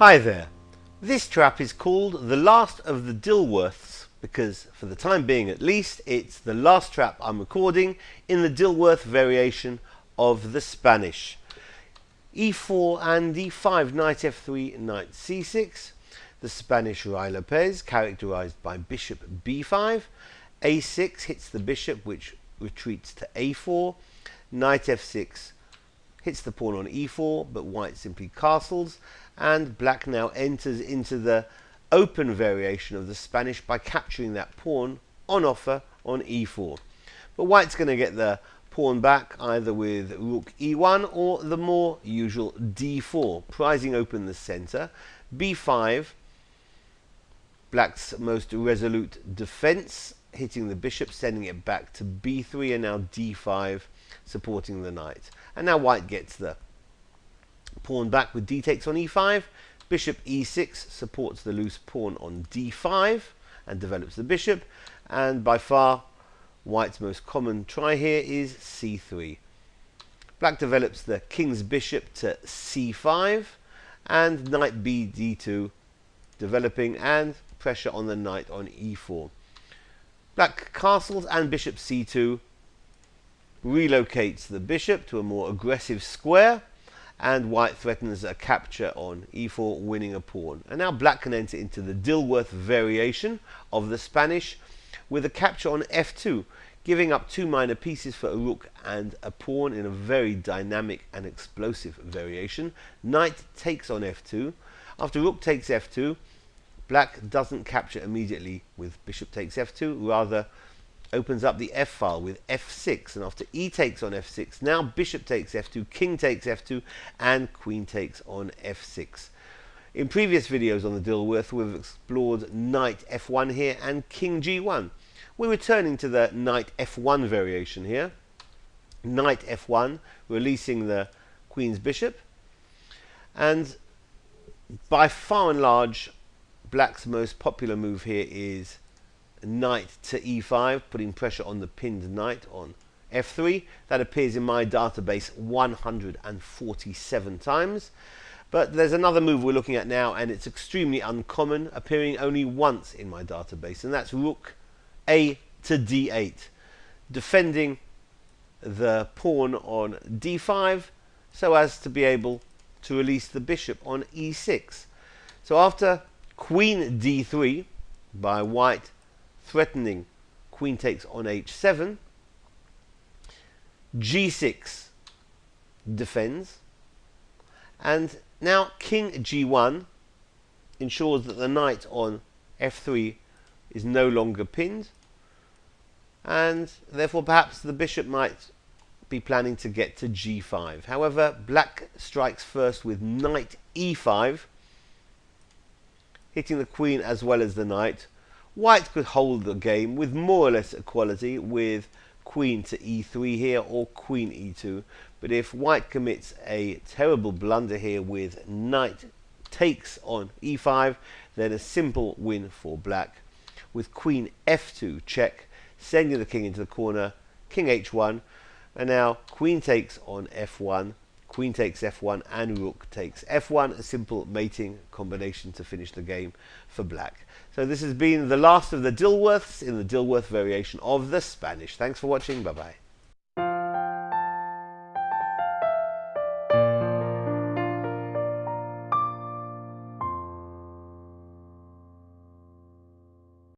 Hi there. This trap is called the last of the Dilworths because, for the time being at least, it's the last trap I'm recording in the Dilworth variation of the Spanish. e4 and e5, knight f3, knight c6. The Spanish Ruy Lopez, characterized by bishop b5. a6 hits the bishop, which retreats to a4. Knight f6 hits the pawn on e4, but white simply castles, and black now enters into the open variation of the Spanish by capturing that pawn on offer on e4. But white's going to get the pawn back either with rook e1 or the more usual d4, prizing open the center. b5, black's most resolute defense, hitting the bishop, sending it back to b3, and now d5 supporting the knight. And now white gets the pawn back with d takes on e5. Bishop e6 supports the loose pawn on d5 and develops the bishop. And by far, white's most common try here is c3. Black develops the king's bishop to c5 and knight b d2 developing, and pressure on the knight on e4. Black castles and bishop c2 relocates the bishop to a more aggressive square, and white threatens a capture on e4, winning a pawn. And now black can enter into the Dilworth variation of the Spanish with a capture on f2, giving up two minor pieces for a rook and a pawn in a very dynamic and explosive variation. Knight takes on f2. After rook takes f2, black doesn't capture immediately with bishop takes f2, rather opens up the f-file with f6, and after e takes on f6, now bishop takes f2, king takes f2, and queen takes on f6. In previous videos on the Dilworth, we've explored knight f1 here and king g1. We're returning to the knight f1 variation here. Knight f1, releasing the queen's bishop, and by far and large, black's most popular move here is knight to e5, putting pressure on the pinned knight on f3. That appears in my database 147 times. But there's another move we're looking at now, and it's extremely uncommon, appearing only once in my database, and that's rook a to d8, defending the pawn on d5 so as to be able to release the bishop on e6. So after queen d3, by white threatening queen takes on h7, g6 defends, and now king g1 ensures that the knight on f3 is no longer pinned, and therefore perhaps the bishop might be planning to get to g5. However, black strikes first with knight e5, hitting the queen as well as the knight. White could hold the game with more or less equality with queen to e3 here or queen e2, but if white commits a terrible blunder here with knight takes on e5, then a simple win for black with queen f2 check, sending the king into the corner, king h1, and now queen takes on f1, queen takes f1, and rook takes f1, a simple mating combination to finish the game for black. So this has been the last of the Dilworths in the Dilworth variation of the Spanish. Thanks for watching. Bye-bye.